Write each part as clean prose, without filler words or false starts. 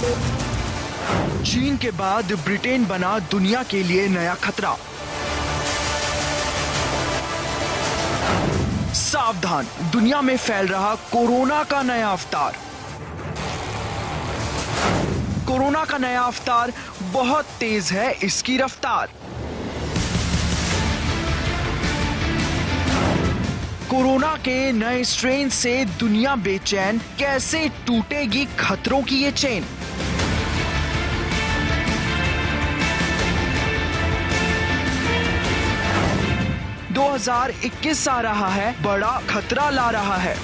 चीन के बाद ब्रिटेन बना दुनिया के लिए नया खतरा। सावधान, दुनिया में फैल रहा कोरोना का नया अवतार। कोरोना का नया अवतार बहुत तेज है इसकी रफ्तार। कोरोना के नए स्ट्रेन से दुनिया बेचैन, कैसे टूटेगी खतरों की ये चेन। दो 2021 आ रहा है, बड़ा खतरा ला रहा है।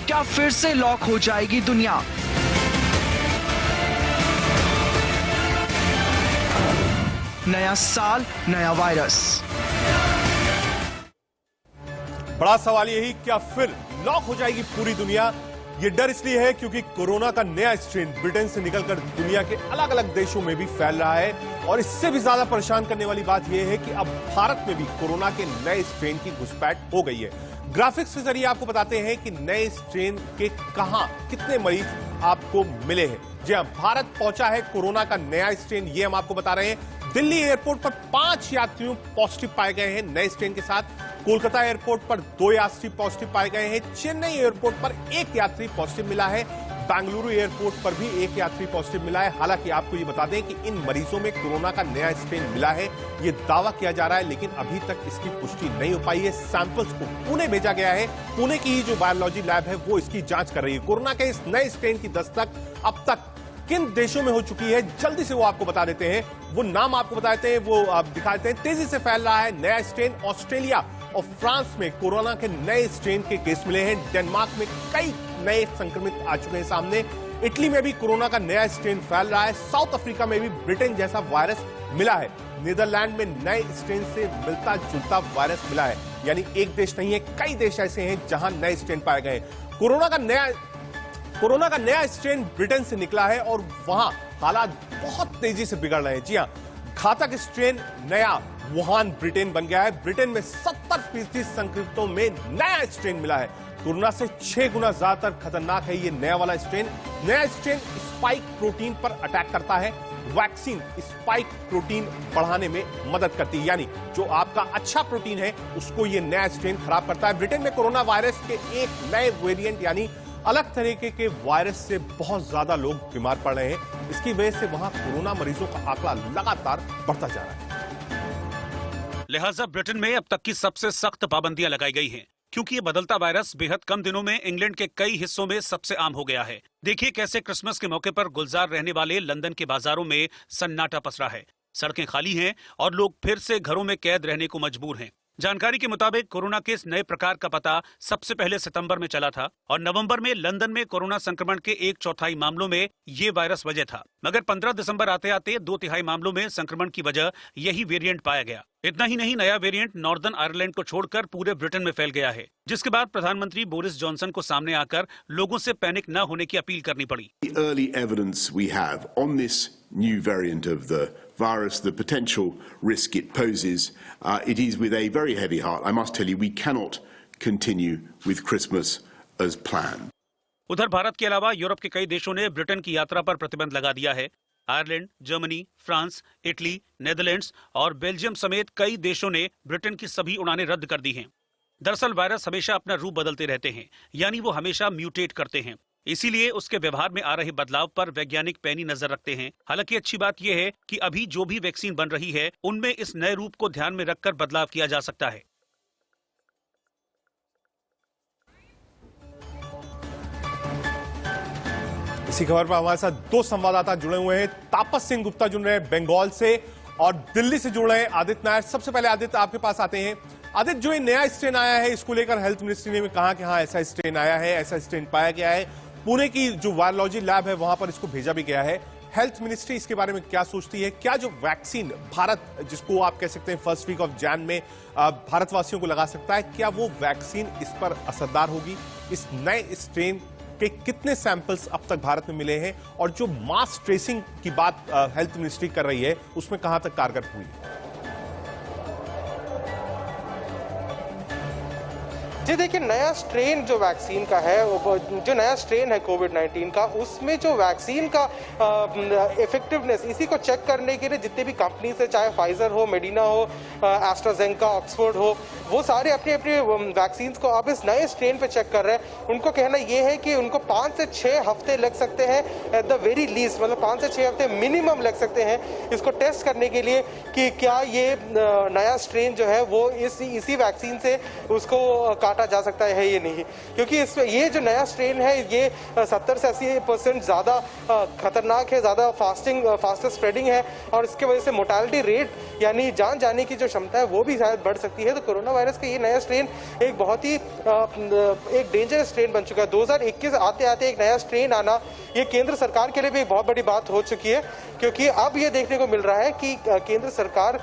क्या फिर से लॉक हो जाएगी दुनिया? नया साल, नया वायरस। बड़ा सवाल यही, क्या फिर लॉक हो जाएगी पूरी दुनिया? ये डर इसलिए है क्योंकि कोरोना का नया स्ट्रेन ब्रिटेन से निकलकर दुनिया के अलग अलग देशों में भी फैल रहा है। और इससे भी ज्यादा परेशान करने वाली बात यह है कि अब भारत में भी कोरोना के नए स्ट्रेन की घुसपैठ हो गई है। ग्राफिक्स के जरिए आपको बताते हैं कि नए स्ट्रेन के कहां कितने मरीज आपको मिले हैं। जी हां, भारत पहुंचा है कोरोना का नया स्ट्रेन, ये हम आपको बता रहे हैं। दिल्ली एयरपोर्ट पर 5 यात्रियों पॉजिटिव पाए गए हैं नए स्ट्रेन के साथ। कोलकाता एयरपोर्ट पर 2 यात्री पॉजिटिव पाए गए हैं। चेन्नई एयरपोर्ट पर 1 यात्री पॉजिटिव मिला है। बेंगलुरु एयरपोर्ट पर भी 1 यात्री पॉजिटिव मिला है। हालांकि आपको ये बता दें कि इन मरीजों में कोरोना का नया स्ट्रेन मिला है, ये दावा किया जा रहा है, लेकिन अभी तक इसकी पुष्टि नहीं हो पाई है। सैंपल्स को पुणे भेजा गया है। पुणे की ही जो बायोलॉजी लैब है वो इसकी जांच कर रही है। कोरोना के इस नए स्ट्रेन की दस्तक अब तक किन देशों में हो चुकी है, जल्दी से वो आपको बता देते हैं। वो नाम आपको बता देते हैं, वो आप दिखा देते हैं। तेजी से फैल रहा है नया स्ट्रेन। ऑस्ट्रेलिया और फ्रांस में कोरोना के नए स्ट्रेन के केस मिले हैं। डेनमार्क में कई नए संक्रमित आ चुके हैं सामने। इटली में भी कोरोना का नया स्ट्रेन फैल रहा है। साउथ अफ्रीका में भी ब्रिटेन जैसा वायरस मिला है। नीदरलैंड में नए स्ट्रेन से मिलता जुलता वायरस मिला है। यानी एक देश नहीं है, कई देश ऐसे हैं जहां नए स्ट्रेन पाए गए। कोरोना का नया स्ट्रेन ब्रिटेन से निकला है और वहां हालात बहुत तेजी से बिगड़ रहे हैं। जी हां, घातक स्ट्रेन नया वुहान ब्रिटेन बन गया है। ब्रिटेन में 70% संक्रमितों में नया स्ट्रेन मिला है। कोरोना से 6 गुना ज्यादा खतरनाक है ये नया वाला स्ट्रेन। नया स्ट्रेन स्पाइक प्रोटीन पर अटैक करता है। वैक्सीन स्पाइक प्रोटीन बढ़ाने में मदद करती है, यानी जो आपका अच्छा प्रोटीन है उसको ये नया स्ट्रेन खराब करता है। ब्रिटेन में कोरोना वायरस के एक नए वेरिएंट यानी अलग तरीके के वायरस से बहुत ज्यादा लोग बीमार पड़ रहे हैं। इसकी वजह से वहां कोरोना मरीजों का आंकड़ा लगातार बढ़ता जा रहा है। लिहाजा ब्रिटेन में अब तक की सबसे सख्त पाबंदियां लगाई गई हैं, क्योंकि ये बदलता वायरस बेहद कम दिनों में इंग्लैंड के कई हिस्सों में सबसे आम हो गया है। देखिए कैसे क्रिसमस के मौके पर गुलजार रहने वाले लंदन के बाजारों में सन्नाटा पसरा है। सड़कें खाली हैं और लोग फिर से घरों में कैद रहने को मजबूर हैं। जानकारी के मुताबिक कोरोना के इस नए प्रकार का पता सबसे पहले सितंबर में चला था और नवंबर में लंदन में कोरोना संक्रमण के 1/4 मामलों में ये वायरस वजह था। मगर 15 दिसंबर आते आते 2/3 मामलों में संक्रमण की वजह यही वेरिएंट पाया गया। इतना ही नहीं, नया वेरिएंट नॉर्दर्न आयरलैंड को छोड़कर पूरे ब्रिटेन में फैल गया है, जिसके बाद प्रधानमंत्री बोरिस जॉनसन को सामने आकर लोगों से पैनिक न होने की अपील करनी पड़ी। The early evidence we have on this new variant of the virus, the potential risk it poses, it is with a very heavy heart. I must tell you, we cannot continue with Christmas as planned. उधर भारत के अलावा Europe के कई देशों ने Britain की यात्रा पर प्रतिबंध लगा दिया है। Ireland, Germany, France, Italy, Netherlands और बेल्जियम समेत कई देशों ने ब्रिटेन की सभी उड़ानें रद्द कर दी हैं। दरअसल वायरस हमेशा अपना रूप बदलते रहते हैं, यानी वो हमेशा म्यूटेट करते हैं। इसीलिए उसके व्यवहार में आ रहे बदलाव पर वैज्ञानिक पैनी नजर रखते हैं। हालांकि अच्छी बात यह है कि अभी जो भी वैक्सीन बन रही है उनमें इस नए रूप को ध्यान में रखकर बदलाव किया जा सकता है। इसी खबर पर हमारे साथ 2 संवाददाता जुड़े हुए हैं। तापस सिंह गुप्ता जुड़ रहे हैं बंगाल से और दिल्ली से जुड़ रहे हैं आदित्य नायर। सबसे पहले आदित्य, आपके पास आते हैं। आदित्य, जो ये नया स्ट्रेन आया है, इसको लेकर हेल्थ मिनिस्ट्री ने कहा कि हाँ ऐसा स्ट्रेन आया है, ऐसा स्ट्रेन पाया गया है। पुणे की जो वायरोलॉजी लैब है वहां पर इसको भेजा भी गया है। हेल्थ मिनिस्ट्री इसके बारे में क्या सोचती है? क्या जो वैक्सीन भारत, जिसको आप कह सकते हैं फर्स्ट वीक ऑफ जैन में भारतवासियों को लगा सकता है, क्या वो वैक्सीन इस पर असरदार होगी? इस नए स्ट्रेन के कितने सैंपल्स अब तक भारत में मिले हैं और जो मास ट्रेसिंग की बात हेल्थ मिनिस्ट्री कर रही है उसमें कहां तक कारगर हुई? जी देखिए, नया स्ट्रेन जो वैक्सीन का है, जो नया स्ट्रेन है कोविड-19 का, उसमें जो वैक्सीन का इफेक्टिवनेस, इसी को चेक करने के लिए जितने भी कंपनीज है, चाहे फाइजर हो, मेडिना हो, एस्ट्राजेनेका, ऑक्सफोर्ड हो, वो सारे अपने अपने वैक्सीन को अब इस नए स्ट्रेन पे चेक कर रहे हैं। उनको कहना ये है कि उनको 5 से 6 हफ्ते लग सकते हैं एट द वेरी लीस्ट, मतलब 5 से 6 हफ्ते मिनिमम लग सकते हैं इसको टेस्ट करने के लिए कि क्या ये नया स्ट्रेन जो है वो इसी वैक्सीन से उसको काटा जा सकता है ये नहीं, क्योंकि इसमें ये जो नया स्ट्रेन है ये 70 से 80% ज़्यादा खतरनाक है, ज़्यादा फास्टर स्प्रेडिंग है, और इसके वजह से मोर्टेलिटी रेट यानी जान जाने की जो क्षमता है वो भी शायद बढ़ सकती है। तो कोरोना वायरस का ये नया स्ट्रेन एक बहुत ही एक डेंजरस स्ट्रेन बन चुका है। 2021 आते आते एक नया स्ट्रेन आना ये केंद्र सरकार के लिए भी एक बहुत बड़ी बात हो चुकी है, क्योंकि अब ये देखने को मिल रहा है कि केंद्र सरकार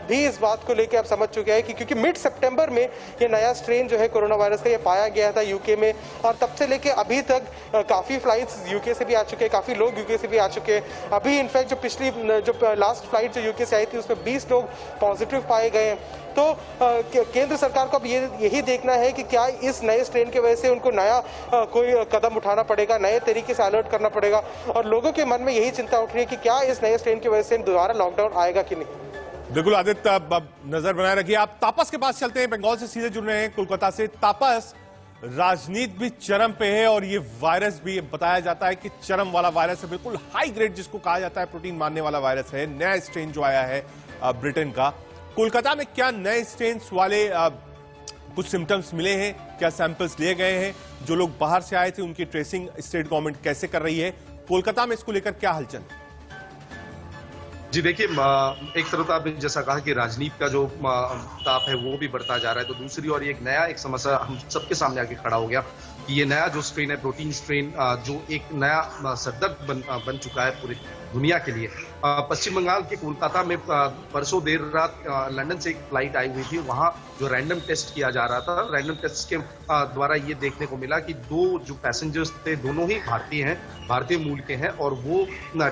भी इस बात को लेकर अब समझ चुके हैं कि क्योंकि मिड सितंबर में ये नया स्ट्रेन जो है कोरोना वायरस का ये पाया गया था यूके में, और तब से लेके अभी तक काफ़ी फ्लाइट्स यूके से भी आ चुके हैं, काफ़ी लोग यूके से भी आ चुके हैं। अभी इनफैक्ट जो लास्ट फ्लाइट जो यूके से आई थी उसमें 20 लोग पॉजिटिव पाए गए हैं। तो केंद्र सरकार को अब यही देखना है कि क्या इस नए स्ट्रेन की वजह से उनको नया कोई कदम उठाना पड़ेगा, नए तरीके से अलर्ट करना पड़ेगा, और लोगों के मन में यही चिंता उठ रही है कि क्या इस नए स्ट्रेन की वजह से दोबारा लॉकडाउन आएगा कि नहीं। बिल्कुल आदित्य, अब नजर बनाए रखिए। आप तापस के पास चलते हैं, बंगाल से सीधे जुड़ रहे हैं कोलकाता से। तापस, राजनीति भी चरम पे है और ये वायरस भी बताया जाता है कि चरम वाला वायरस है, बिल्कुल हाई ग्रेड जिसको कहा जाता है, प्रोटीन मारने वाला वायरस है, नया स्ट्रेन जो आया है ब्रिटेन का। कोलकाता में क्या नए स्ट्रेन वाले कुछ सिम्टम्स मिले हैं? क्या सैंपल्स लिए गए हैं? जो लोग बाहर से आए थे उनकी ट्रेसिंग स्टेट गवर्नमेंट कैसे कर रही है? कोलकाता में इसको लेकर क्या हलचल? जी देखिए, एक तरफ आपने जैसा कहा कि राजनीति का जो ताप है वो भी बढ़ता जा रहा है, तो दूसरी ओर एक नया एक समस्या हम सबके सामने आके खड़ा हो गया कि ये नया जो स्ट्रेन है, प्रोटीन स्ट्रेन, जो एक नया सरदर्द बन चुका है पूरी दुनिया के लिए। पश्चिम बंगाल के कोलकाता में परसों देर रात लंदन से एक फ्लाइट आई हुई थी, वहां जो रैंडम टेस्ट किया जा रहा था, रैंडम टेस्ट के द्वारा ये देखने को मिला कि 2 जो पैसेंजर्स थे दोनों ही भारतीय हैं, भारतीय मूल के हैं, और वो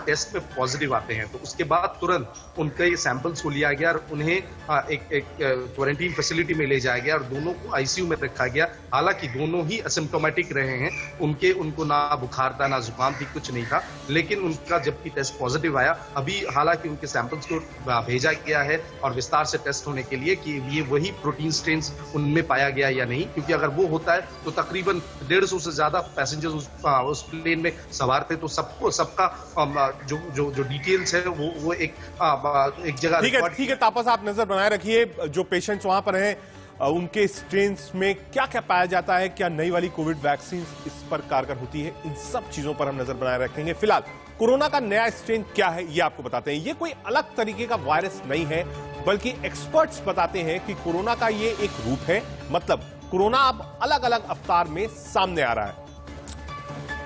टेस्ट में पॉजिटिव आते हैं। तो उसके बाद तुरंत उनके सैंपल्स को लिया गया और उन्हें एक क्वारंटीन फैसिलिटी में ले जाया गया और दोनों को आईसीयू में रखा गया। हालांकि दोनों ही असिम्प्टोमेटिक रहे हैं, उनको ना बुखार था ना जुकाम थी, कुछ नहीं था, लेकिन उनका जबकि टेस्ट पॉजिटिव आया। अभी हालांकि उनके सैंपल्स को भेजा गया है और विस्तार से टेस्ट होने के लिए कि ये वही प्रोटीन स्ट्रेन्स उनमें पाया गया या नहीं, क्योंकि अगर वो होता है तो तकरीबन 150 से ज्यादा पैसेंजर्स उस प्लेन में सवार थे, तो सबका जो डिटेल्स है वो एक जगह। ठीक है तापस, आप नजर बनाए रखिए। जो पेशेंट्स वहां पर हैं उनके स्ट्रेन्स में क्या क्या पाया जाता है, क्या नई वाली कोविड वैक्सीन इस पर कारगर होती है, इन सब चीजों पर हम नजर बनाए रखेंगे। फिलहाल कोरोना का नया स्ट्रेन क्या है ये आपको बताते हैं। ये कोई अलग तरीके का वायरस नहीं है, बल्कि एक्सपर्ट्स बताते हैं कि कोरोना का ये एक रूप है, मतलब कोरोना अब अलग अलग अवतार में सामने आ रहा है।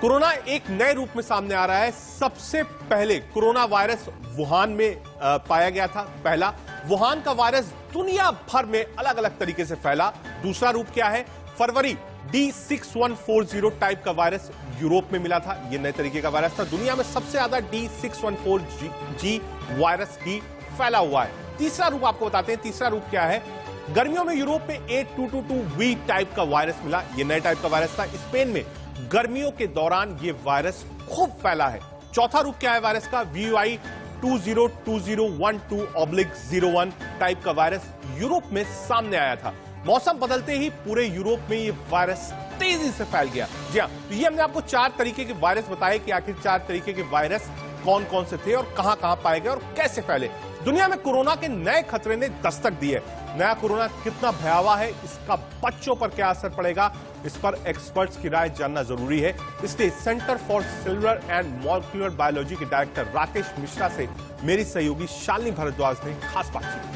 कोरोना एक नए रूप में सामने आ रहा है। सबसे पहले कोरोना वायरस वुहान में पाया गया था। पहला वुहान का वायरस दुनिया भर में अलग अलग तरीके से फैला। दूसरा रूप क्या है? फरवरी D6140 टाइप का वायरस यूरोप में मिला था। यह नए तरीके का वायरस था। दुनिया में सबसे ज्यादा D614G वायरस ही फैला हुआ है। तीसरा रूप आपको बताते हैं। तीसरा रूप क्या है? गर्मियों में यूरोप में 8222V टाइप का वायरस मिला। यह नए टाइप का वायरस था। स्पेन में गर्मियों के दौरान यह वायरस खूब फैला है। चौथा रूप क्या है वायरस का? VY 202012/01 टाइप का वायरस यूरोप में सामने आया था। मौसम बदलते ही पूरे यूरोप में यह वायरस तेजी से फैल गया। जी हां, तो ये हमने आपको 4 तरीके के वायरस बताए कि आखिर 4 तरीके के वायरस कौन कौन से थे और कहां कहां पाए गए और कैसे फैले। दुनिया में कोरोना के नए खतरे ने दस्तक दी है। नया कोरोना कितना भयावह है, इसका बच्चों पर क्या असर पड़ेगा, इस पर एक्सपर्ट्स की राय जानना जरूरी है। इसलिए centre for cellular and molecular biology के डायरेक्टर राकेश मिश्रा से मेरी सहयोगी शालिनी भारद्वाज ने खास बातचीत की।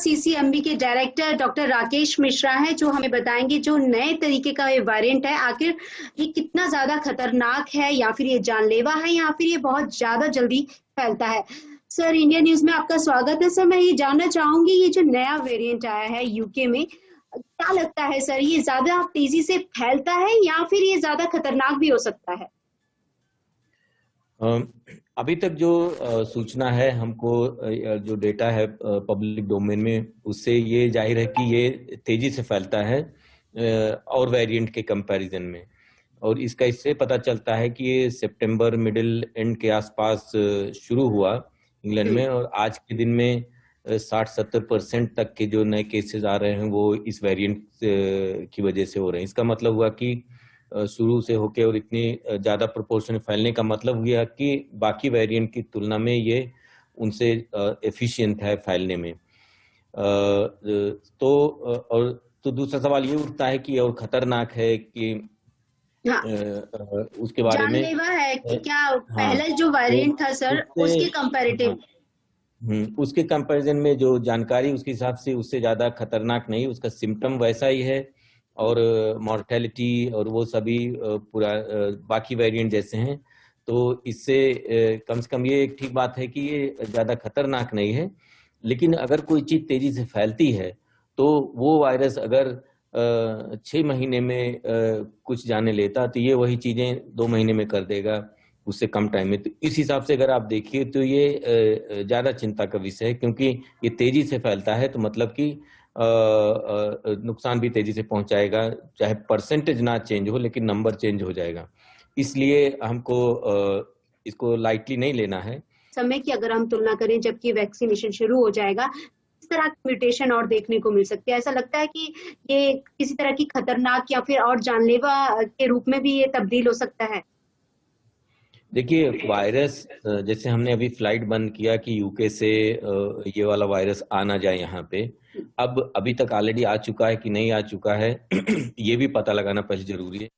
CCMB के डायरेक्टर डॉक्टर राकेश मिश्रा हैं, जो हमें बताएंगे जो नए तरीके का ये वेरिएंट है, आखिर ये कितना ज्यादा खतरनाक है, या फिर ये जानलेवा है, या फिर ये बहुत ज्यादा जल्दी फैलता है। सर, इंडिया न्यूज में आपका स्वागत है। सर, मैं ये जानना चाहूंगी, ये जो नया वेरिएंट आया है यूके में, क्या लगता है सर, ये ज्यादा तेजी से फैलता है या फिर ये ज्यादा खतरनाक भी हो सकता है? अभी तक जो सूचना है हमको, जो डेटा है पब्लिक डोमेन में, उससे ये जाहिर है कि ये तेजी से फैलता है और वेरिएंट के कंपैरिजन में। और इससे पता चलता है कि ये सितंबर मिडिल एंड के आसपास शुरू हुआ इंग्लैंड में, और आज के दिन में 60-70% तक के जो नए केसेस आ रहे हैं वो इस वेरिएंट की वजह से हो रहे हैं। इसका मतलब हुआ कि शुरू से होके और इतनी ज्यादा प्रोपोर्शन फैलने का मतलब हुआ कि बाकी वेरिएंट की तुलना में ये उनसे एफिशिएंट है फैलने में। तो दूसरा सवाल ये उठता है कि और खतरनाक है कि हाँ, उसके बारे में जानलेवा है कि क्या पहला जो वेरिएंट था सर उसके कंपैरेटिव? उसके कंपैरिजन में जो जानकारी उसके हिसाब से उससे ज्यादा खतरनाक नहीं, उसका सिम्टम वैसा ही है और मॉर्टेलिटी और वो सभी पूरा बाकी वेरिएंट जैसे हैं। तो इससे कम से कम ये एक ठीक बात है कि ये ज्यादा खतरनाक नहीं है। लेकिन अगर कोई चीज तेजी से फैलती है तो वो वायरस अगर 6 महीने में कुछ जाने लेता तो ये वही चीजें 2 महीने में कर देगा, उससे कम टाइम में। तो इस हिसाब से अगर आप देखिए तो ये ज्यादा चिंता का विषय है, क्योंकि ये तेजी से फैलता है तो मतलब कि नुकसान भी तेजी से पहुंचाएगा, चाहे परसेंटेज ना चेंज हो लेकिन नंबर चेंज हो जाएगा। इसलिए हमको इसको लाइटली नहीं लेना है। समय की अगर हम तुलना करें जबकि वैक्सीनेशन शुरू हो जाएगा, इस तरह की म्यूटेशन और देखने को मिल सकती है। ऐसा लगता है कि ये किसी तरह की खतरनाक या फिर और जानलेवा के रूप में भी ये तब्दील हो सकता है। देखिए, वायरस जैसे हमने अभी फ्लाइट बंद किया कि यूके से ये वाला वायरस आ ना जाए यहाँ पे, अब अभी तक ऑलरेडी आ चुका है कि नहीं आ चुका है ये भी पता लगाना पहले जरूरी है।